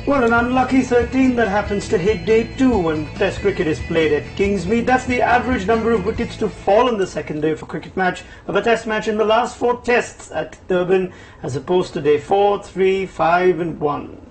Well, an unlucky 13 that happens to hit day 2 when Test cricket is played at Kingsmead. That's the average number of wickets to fall on the second day of a cricket match, of a Test match in the last 4 Tests at Durban, as opposed to day 4, 3, 5 and 1.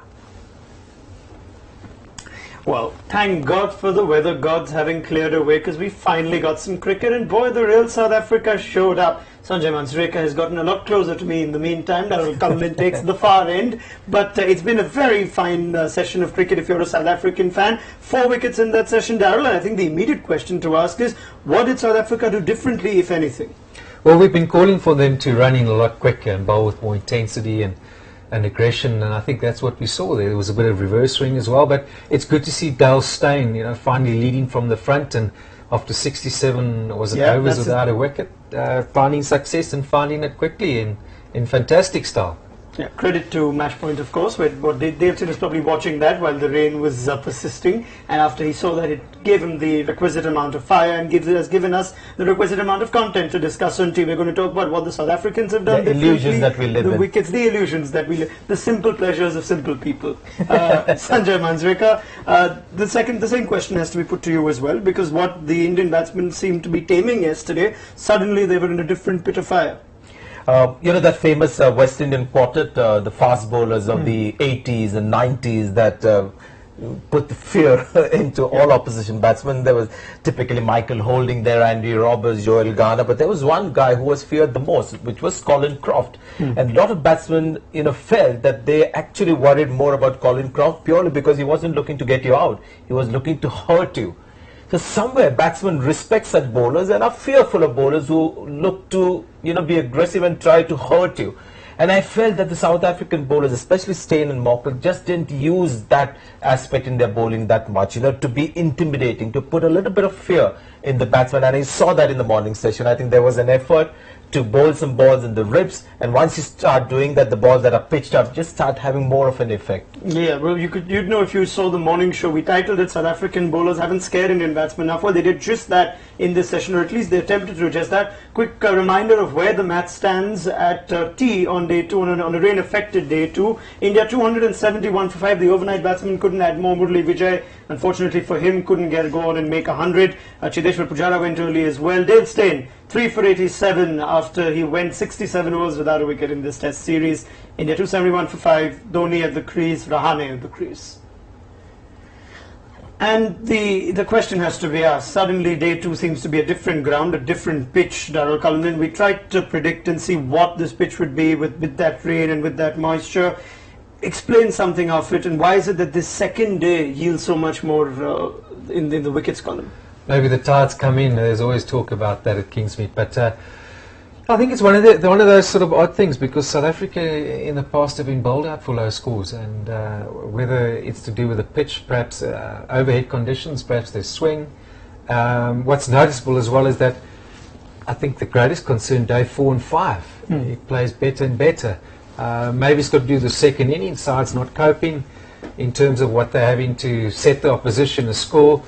Well, thank God for the weather gods having cleared away, because we finally got some cricket, and boy, the real South Africa showed up. Sanjay Manjrekar has gotten a lot closer to me in the meantime. Daryll Cullinan takes the far end, but it's been a very fine session of cricket if you're a South African fan. 4 wickets in that session, Daryll, and I think the immediate question to ask is, what did South Africa do differently, if anything? Well, we've been calling for them to run in a lot quicker and bowl with more intensity and aggression, and I think that's what we saw there. There was a bit of reverse swing as well, but it's good to see Daryll Steyn, finally leading from the front, and after 67 overs without a wicket, finding success and finding it quickly in fantastic style. Yeah, credit to Matchpoint, of course. Dave was probably watching that while the rain was persisting, and after he saw that, it gave him the requisite amount of fire and has given us the requisite amount of content to discuss on TV. We're going to talk about what the South Africans have done, the illusions that we live the in, wickets, the illusions that we live, the simple pleasures of simple people. Sanjay Manjrekar, the same question has to be put to you as well, because what the Indian batsmen seemed to be taming yesterday, suddenly they were in a different pit of fire. That famous West Indian quartet, the fast bowlers of the 80s and 90s that put the fear into all opposition batsmen. There was typically Michael Holding there, Andy Roberts, Joel Garner, but there was one guy who was feared the most, which was Colin Croft. And a lot of batsmen, felt that they actually worried more about Colin Croft purely because he wasn't looking to get you out. He was looking to hurt you. So somewhere batsmen respect such bowlers and are fearful of bowlers who look to be aggressive and try to hurt you. And I felt that the South African bowlers, especially Steyn and Mockle, just didn't use that aspect in their bowling that much, to be intimidating, to put a little bit of fear in the batsman. And I saw that in the morning session. I think there was an effort to bowl some balls in the ribs, and once you start doing that, the balls that are pitched up just start having more of an effect. Yeah, well, you'd know if you saw the morning show. We titled it "South African Bowlers Haven't Scared Indian Batsmen Enough." Well, they did just that in this session, or at least they attempted to do just that. Quick reminder of where the match stands at T on day 2, on a rain-affected day 2. India 271 for 5. The overnight batsman couldn't add more. Murali Vijay, unfortunately for him, couldn't go on and make 100. Chideshwar Pujara went early as well. Dale Steyn 3 for 87 after he went 67 overs without a wicket in this Test series. India 271 for 5. Dhoni at the crease, Rahane at the crease. And the question has to be asked. Suddenly day 2 seems to be a different ground, a different pitch. Daryll Cullinan, we tried to predict and see what this pitch would be with that rain and with that moisture. Explain something of it, and why is it that this second day yields so much more in the wickets column? Maybe the tides come in. There's always talk about that at Kingsmead, but I think it's one of those sort of odd things, because South Africa in the past have been bowled out for low scores, and whether it's to do with the pitch, perhaps overhead conditions, perhaps their swing. What's noticeable as well is that I think the greatest concern day 4 and 5. He plays better and better. Maybe it's got to do with the second inning, sides not coping in terms of what they're having to set the opposition a score.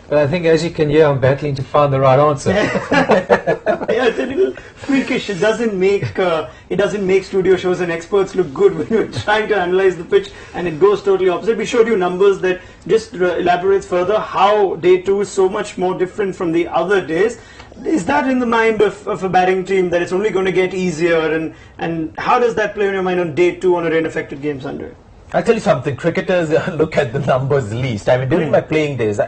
But I think, as you can hear, I'm battling to find the right answer. Yeah, it's a little freakish. It doesn't make studio shows and experts look good when you're trying to analyze the pitch, and it goes totally opposite. We showed you numbers that just elaborates further how day 2 is so much more different from the other days. Is that in the mind of a batting team, that it's only going to get easier, and how does that play in your mind on day 2 on a rain-affected game, Sanjay? I'll tell you something, cricketers look at the numbers least. I mean, during my playing days,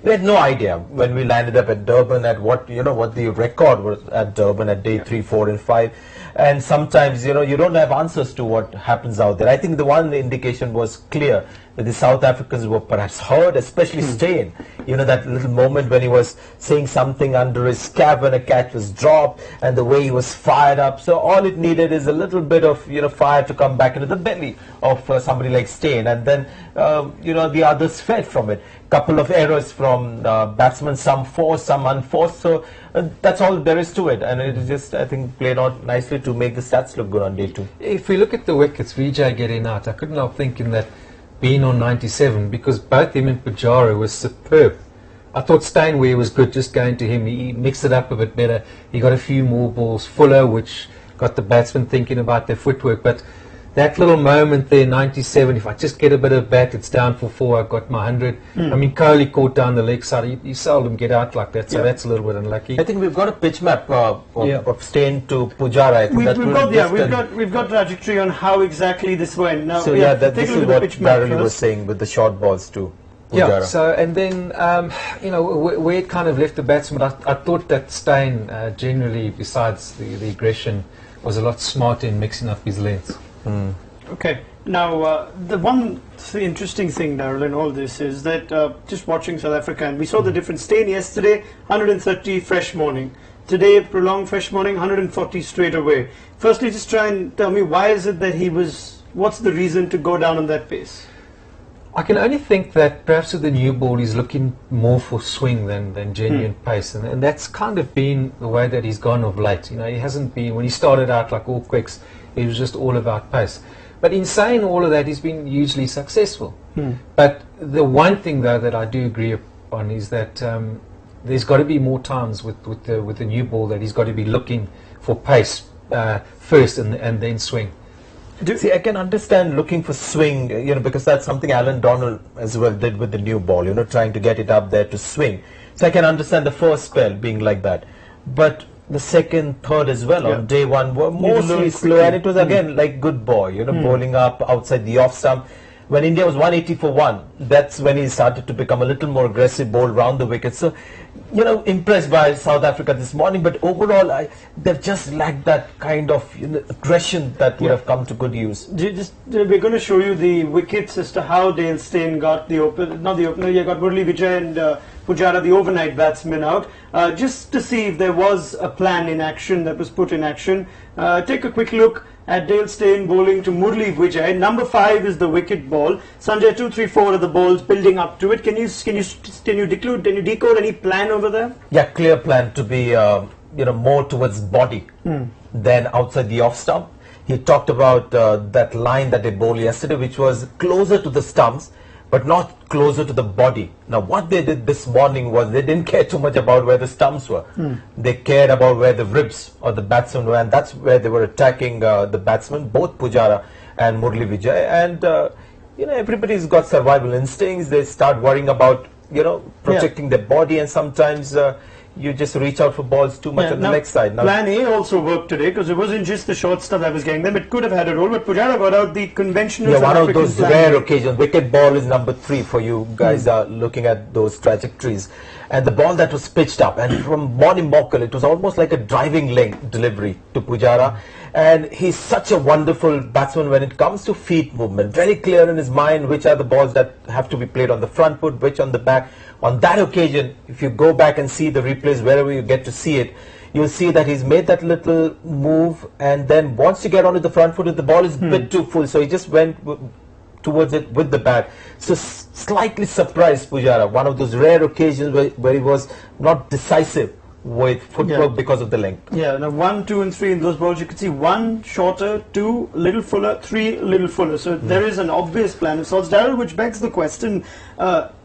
we had no idea when we landed up at Durban at what the record was at Durban at day 3, 4 and 5. And sometimes, you don't have answers to what happens out there. I think the one indication was clear that the South Africans were perhaps hurt, especially Steyn. That little moment when he was saying something under his cap when a catch was dropped, and the way he was fired up. So all it needed is a little bit of, fire to come back into the belly of somebody like Steyn. And then, the others fed from it. Couple of errors from batsmen, some forced, some unforced. So that's all there is to it. And it just, I think, played out nicely to make the stats look good on day 2. If we look at the wickets, Vijay getting out, I couldn't help thinking that being on 97, because both him and Pujara was superb. I thought Steyn, where he was good, just going to him, he mixed it up a bit better. He got a few more balls fuller, which got the batsmen thinking about their footwork. But that little moment there, 97, if I just get a bit of bat, it's down for 4, I've got my 100. I mean, Kohli caught down the leg side. You seldom get out like that, so that's a little bit unlucky. I think we've got a pitch map of Steyn to Pujara. I think we've got trajectory on how exactly this went. Now, so this is what Daryll was saying with the short balls too. Yeah, so and then where it kind of left the batsman, I thought that Steyn generally, besides the aggression, was a lot smarter in mixing up his lengths. Okay, now the one interesting thing, Daryll, in all this is that just watching South Africa, and we saw the difference. Steyn yesterday, 130 fresh morning. Today, prolonged fresh morning, 140 straight away. Firstly, just try and tell me, why is it that what's the reason to go down on that pace? I can only think that perhaps with the new ball he's looking more for swing than genuine pace, and that's kind of been the way that he's gone of late. He hasn't been, when he started out like all quicks, it was just all about pace. But in saying all of that, he's been hugely successful. But the one thing though that I do agree upon is that there's got to be more times with the new ball that he's got to be looking for pace first and then swing. See, I can understand looking for swing, because that's something Alan Donald as well did with the new ball, trying to get it up there to swing. So I can understand the first spell being like that. But the second, third as well on day one were mostly slow, and it was again like good boy, bowling up outside the off stump. When India was 180 for 1, that's when he started to become a little more aggressive, bowled round the wicket. So, impressed by South Africa this morning, but overall, they've just lacked that kind of aggression that would have come to good use. We're going to show you the wickets as to how Dale Steyn got got Murali Vijay and Pujara, the overnight batsman, out, just to see if there was a plan in action that was put in action. Take a quick look at Dale Steyn bowling to Murali Vijay. Number 5 is the wicket ball. Sanjay, 2, 3, 4 are the balls building up to it. Can you decode any plan over there? Yeah, clear plan to be more towards body than outside the off stump. He talked about that line that they bowled yesterday, which was closer to the stumps, but not closer to the body. Now, what they did this morning was they didn't care too much about where the stumps were. They cared about where the ribs of the batsman were, and that's where they were attacking the batsmen, both Pujara and Murali Vijay. And, everybody's got survival instincts. They start worrying about, protecting their body, and sometimes you just reach out for balls too much on the leg side. Now, plan A also worked today, because it wasn't just the short stuff that was getting them. It could have had a role, but Pujara got out the conventional. Yeah, one of those rare occasions. Wicket ball is number 3 for you guys are looking at those trajectories. And the ball that was pitched up, and from Moni Mokel, it was almost like a driving lane delivery to Pujara. And he's such a wonderful batsman when it comes to feet movement. Very clear in his mind which are the balls that have to be played on the front foot, which on the back. On that occasion, if you go back and see the replays wherever you get to see it, you'll see that he's made that little move, and then once you get onto the front foot, the ball is a bit too full, so he just went towards it with the bat. So slightly surprised Pujara, one of those rare occasions where he was not decisive with footwork because of the length. Yeah, now 1, 2 and 3 in those balls, you can see 1 shorter, 2 little fuller, 3 little fuller. So there is an obvious plan of sorts. Daryll, which begs the question,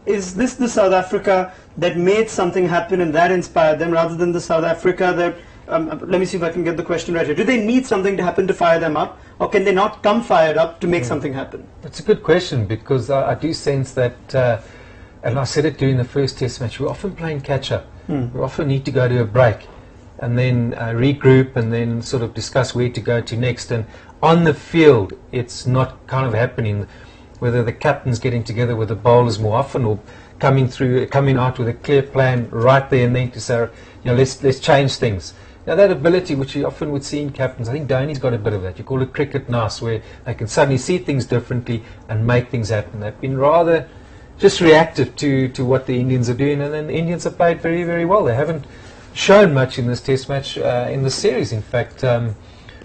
is this the South Africa that made something happen and that inspired them, rather than the South Africa that, let me see if I can get the question right here. Do they need something to happen to fire them up, or can they not come fired up to make something happen? That's a good question, because I do sense that, and I said it during the first test match, we're often playing catch-up. We often need to go to a break and then regroup and then sort of discuss where to go to next. And on the field, it's not kind of happening, whether the captain's getting together with the bowlers more often, or coming out with a clear plan right there and then to say, let's change things. Now, that ability which you often would see in captains, I think Dhoni's got a bit of that. You call it cricket nice, where they can suddenly see things differently and make things happen. They've been rather just reactive to what the Indians are doing, and then the Indians have played very, very well. They haven't shown much in this test match, in the series, in fact,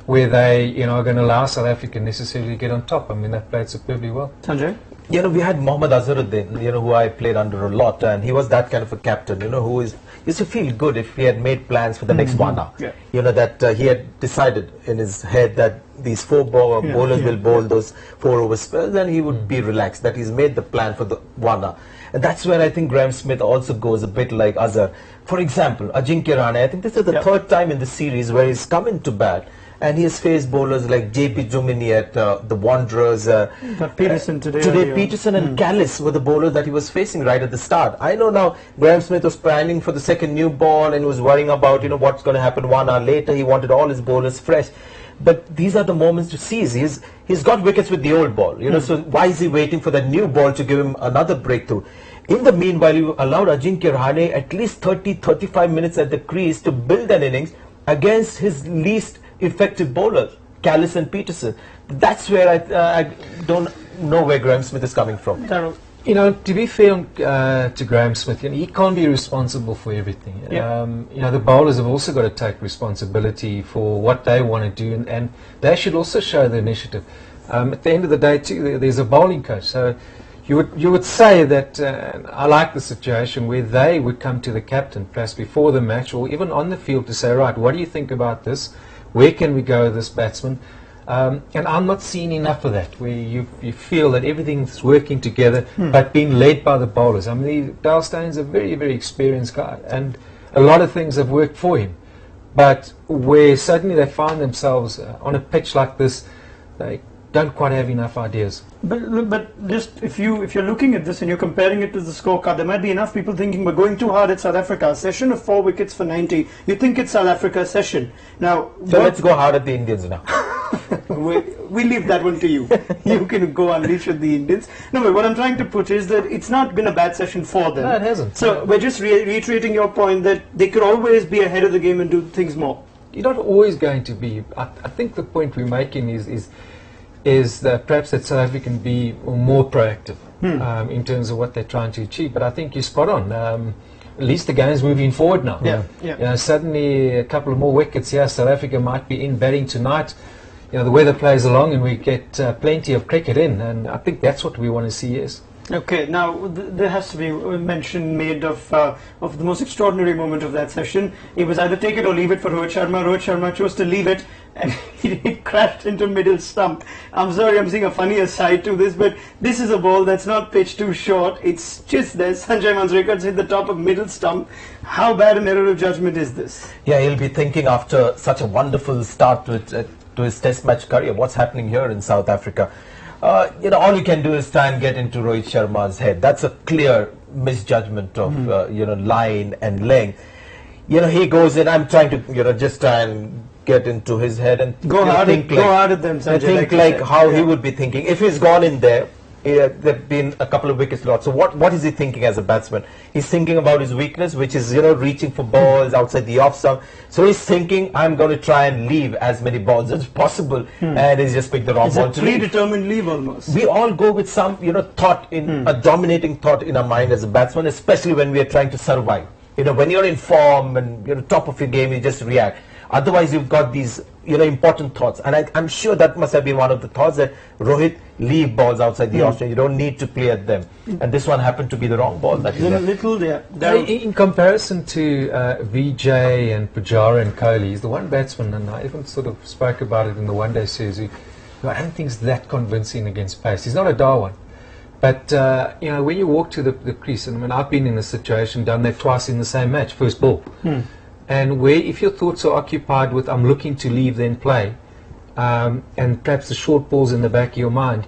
where they are going to allow South Africa necessarily to get on top. I mean, they've played superbly well. Sanjay? We had Mohammad Azharuddin, who I played under a lot, and he was that kind of a captain, who used to feel good if he had made plans for the next one hour. That he had decided in his head that these 4 bowlers will bowl those 4 over spells, and he would be relaxed, that he's made the plan for the 1 hour. And that's where I think Graham Smith also goes a bit like Azhar. For example, Ajinkya Rahane, I think this is the 3rd time in the series where he's come into bat and he has faced bowlers like J.P. Jumini at the Wanderers. Peterson today. Peterson and Callis were the bowlers that he was facing right at the start. I know now Graham Smith was planning for the second new ball and was worrying about what's going to happen 1 hour later. He wanted all his bowlers fresh. But these are the moments to seize. He's got wickets with the old ball, so why is he waiting for that new ball to give him another breakthrough? In the meanwhile, you allowed Ajinkya Rahane at least 30-35 minutes at the crease to build an innings against his least effective bowlers, Callis and Peterson. That's where I don't know where Graham Smith is coming from. Daryll. To be fair to Graham Smith, he can't be responsible for everything. Yeah. The bowlers have also got to take responsibility for what they want to do, and they should also show the initiative. At the end of the day, too, there's a bowling coach. So you would say that I like the situation where they would come to the captain, perhaps before the match or even on the field, to say, right, what do you think about this? Where can we go with this batsman? And I'm not seeing enough of that, where you feel that everything's working together, but being led by the bowlers. I mean, Daryll Steyn's a very, very experienced guy, and a lot of things have worked for him. But where suddenly they find themselves on a pitch like this, they don't quite have enough ideas. But just if you're looking at this and you're comparing it to the scorecard, there might be enough people thinking we're going too hard at South Africa. A session of 4 wickets for 90. You think it's South Africa's session. Now, so let's go hard at the Indians now. we leave that one to you. You can go unleash with the Indians. No, but what I'm trying to put is that it's not been a bad session for them. No, it hasn't. So we're just reiterating your point that they could always be ahead of the game and do things more. You're not always going to be. I think the point we're making is that perhaps that South Africa can be more proactive in terms of what they're trying to achieve. But I think you're spot on. At least the game's moving forward now. Yeah. Suddenly a couple of more wickets here. South Africa might be in batting tonight. The weather plays along and we get plenty of cricket in. And I think that's what we want to see, yes. Okay, now there has to be a mention made of the most extraordinary moment of that session. It was either take it or leave it for Rohit Sharma. Rohit Sharma chose to leave it, and he crashed into middle stump. I'm sorry, I'm seeing a funnier side to this, but this is a ball that's not pitched too short. It's just there. Sanjay Manjrekar hit the top of middle stump. How bad an error of judgment is this? Yeah, he'll be thinking after such a wonderful start to his Test match career, what's happening here in South Africa? All you can do is try and get into Rohit Sharma's head. That's a clear misjudgment of line and length. He goes in. I'm trying to just try and get into his head and go hard at them. Sanjay, I think how he would be thinking if he's gone in there. There've been a couple of wickets lost. So what is he thinking as a batsman? He's thinking about his weakness, which is reaching for balls outside the off stump. So he's thinking, I'm going to try and leave as many balls as possible, and he's just picked the wrong ball. It's a predetermined leave almost. We all go with some thought in a dominating thought in our mind as a batsman, especially when we are trying to survive. When you're in form and you're top of your game, you just react. Otherwise, you've got these important thoughts, and I'm sure that must have been one of the thoughts, that Rohit, leave balls outside the off stump. You don't need to play at them, and this one happened to be the wrong ball. That in comparison to Vijay and Pujara and Kohli, he's the one batsman, and I even sort of spoke about it in the one-day series, who I don't think is that convincing against pace. He's not a Darwin. But, when you walk to the crease, and I've been in this situation, done that twice in the same match, first ball. And where if your thoughts are occupied with I'm looking to leave then play, and perhaps the short balls in the back of your mind,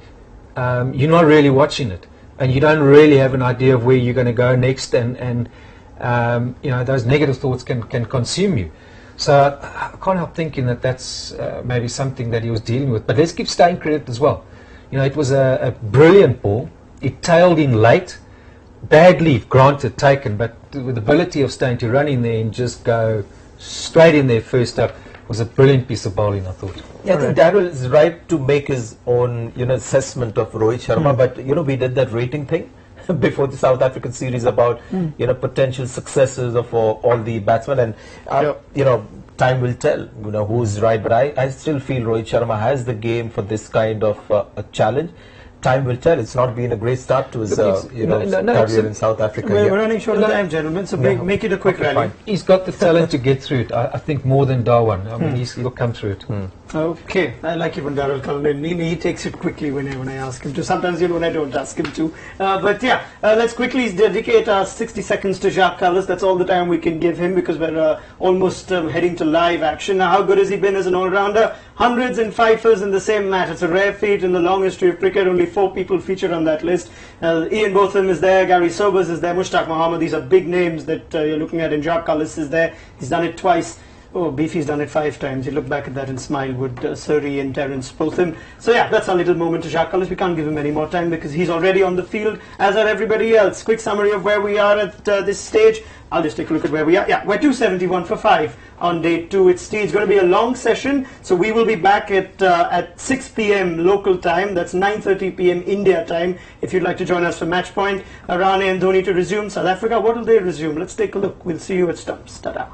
you're not really watching it, and you don't really have an idea of where you're going to go next, and those negative thoughts can consume you. So I can't help thinking that that's maybe something that he was dealing with. But let's give Steyn credit as well. It was a brilliant ball. It tailed in late. Bad leave, granted, taken, but with the ability of Steyn to run in there and just go straight in there first up was a brilliant piece of bowling, I thought. Yeah, I think Daryll is right to make his own assessment of Rohit Sharma, but we did that rating thing before the South African series about potential successes of all the batsmen, and time will tell who's right, but I still feel Rohit Sharma has the game for this kind of a challenge. Time will tell. It's not been a great start to his career in South Africa. We're running short of time, gentlemen, so make it a quick rally. He's got the talent to get through it. I think more than Darwin. I mean, he'll come through it. Okay, I like it when Daryll Cullinan, he takes it quickly when I ask him to. Sometimes even when I don't ask him to. But yeah, let's quickly dedicate our 60 seconds to Jacques Kallis. That's all the time we can give him because we're almost heading to live action. Now, how good has he been as an all-rounder? Hundreds and fifers in the same match. It's a rare feat in the long history of cricket. Only 4 people featured on that list. Ian Botham is there, Gary Sobers is there, Mushtaq Mohammed. These are big names that you're looking at, and Jacques Kallis is there. He's done it twice. Oh, Beefy's done it 5 times. You look back at that and smile with Surrey and Terence Botham. So yeah, that's our little moment to Jacques Kallis. We can't give him any more time because he's already on the field, as are everybody else. Quick summary of where we are at this stage. I'll just take a look at where we are. Yeah, we're 271 for 5 on day 2. It's going to be a long session, so we will be back at 6 p.m. local time. That's 9:30 p.m. India time. If you'd like to join us for match point, Rane and Dhoni to resume. South Africa, what will they resume? Let's take a look. We'll see you at Stumps. Ta-da.